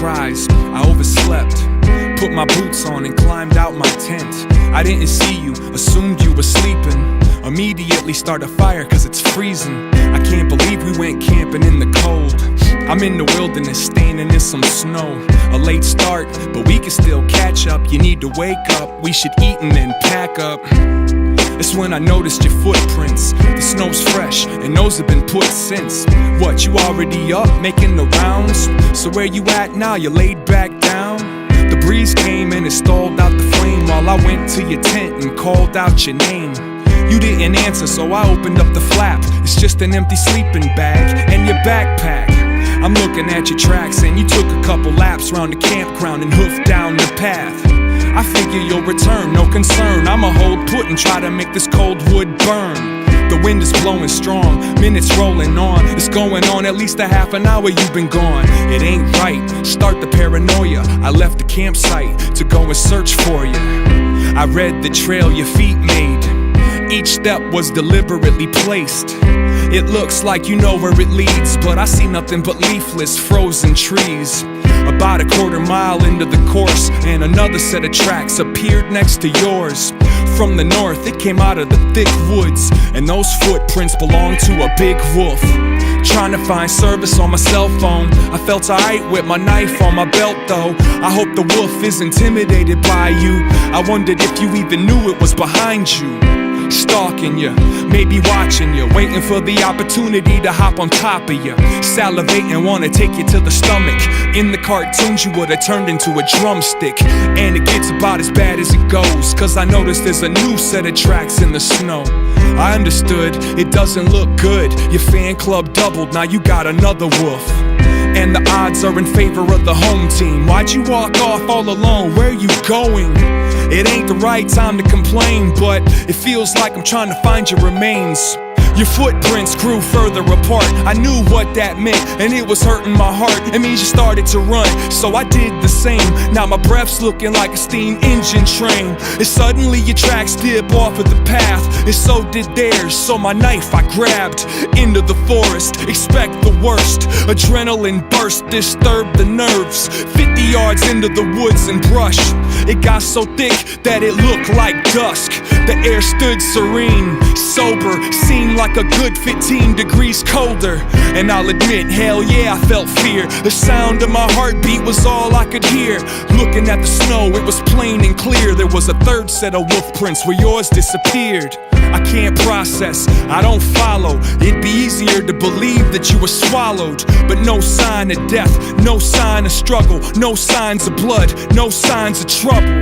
cries. I overslept, put my boots on and climbed out my tent. I didn't see you, assumed you were sleeping. Immediately start a fire cause it's freezing. I can't believe we went camping in the cold. I'm in the wilderness standing in some snow. A late start, but we can still catch up. You need to wake up, we should eat and then pack up. It's when I noticed your footprints. The snow's fresh, and those have been put since. What, you already up, making the rounds? So where you at now, you laid back down? The breeze came and it stalled out the flame while I went to your tent and called out your name. You didn't answer, so I opened up the flap. It's just an empty sleeping bag and your backpack. I'm looking at your tracks and you took a couple laps round the campground and hoofed down the path. I figure you'll return, no concern. I'ma hold put and try to make this cold wood burn. The wind is blowing strong, minutes rolling on. It's going on at least a half an hour you've been gone. It ain't right, start the paranoia. I left the campsite to go and search for you. I read the trail your feet made. Each step was deliberately placed. It looks like you know where it leads, but I see nothing but leafless, frozen trees. About a quarter mile into the course, and another set of tracks appeared next to yours. From the north, it came out of the thick woods, and those footprints belonged to a big wolf. Trying to find service on my cell phone, I felt alright with my knife on my belt though. I hope the wolf is intimidated by you. I wondered if you even knew it was behind you. Stalking you, maybe watching you, waiting for the opportunity to hop on top of you. Salivating, wanna take you to the stomach. In the cartoons you would've turned into a drumstick. And it gets about as bad as it goes, cause I noticed there's a new set of tracks in the snow. I understood, it doesn't look good. Your fan club doubled, now you got another wolf. And the odds are in favor of the home team. Why'd you walk off all alone? Where are you going? It ain't the right time to complain, but it feels like I'm trying to find your remains. Your footprints grew further apart. I knew what that meant, and it was hurting my heart. It means you started to run, so I did the same. Now my breath's looking like a steam engine train. And suddenly your tracks dip off of the path, and so did theirs. So my knife I grabbed into the forest. Expect the worst. Adrenaline burst, disturbed the nerves. 50 yards into the woods and brush, it got so thick that it looked like dusk. The air stood serene, sober, seemed like a good 15 degrees colder. And I'll admit, hell yeah, I felt fear. The sound of my heartbeat was all I could hear. Looking at the snow, it was plain and clear. There was a third set of wolf prints where yours disappeared. I can't process, I don't follow. It'd be easier to believe that you were swallowed, but no sign of death, no sign of struggle, no signs of blood, no signs of trouble.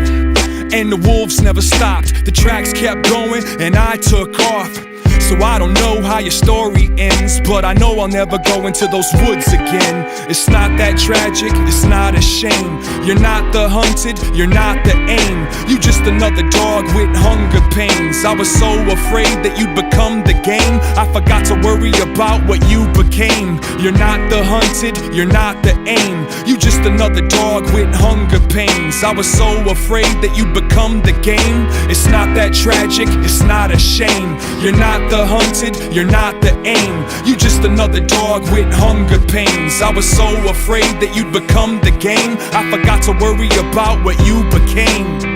And the wolves never stopped, the tracks kept going, and I took off. So I don't know how your story ends, but I know I'll never go into those woods again. It's not that tragic, it's not a shame. You're not the hunted, you're not the aim. You just another dog with hunger pains. I was so afraid that you'd become the game, I forgot to worry about what you became. You're not the hunted, you're not the aim. You just another dog with hunger pains. I was so afraid that you'd become the game. It's not that tragic, it's not a shame. You're not the hunted, you're not the aim. You just another dog with hunger pains. I was so afraid that you'd become the game, I forgot to worry about what you became.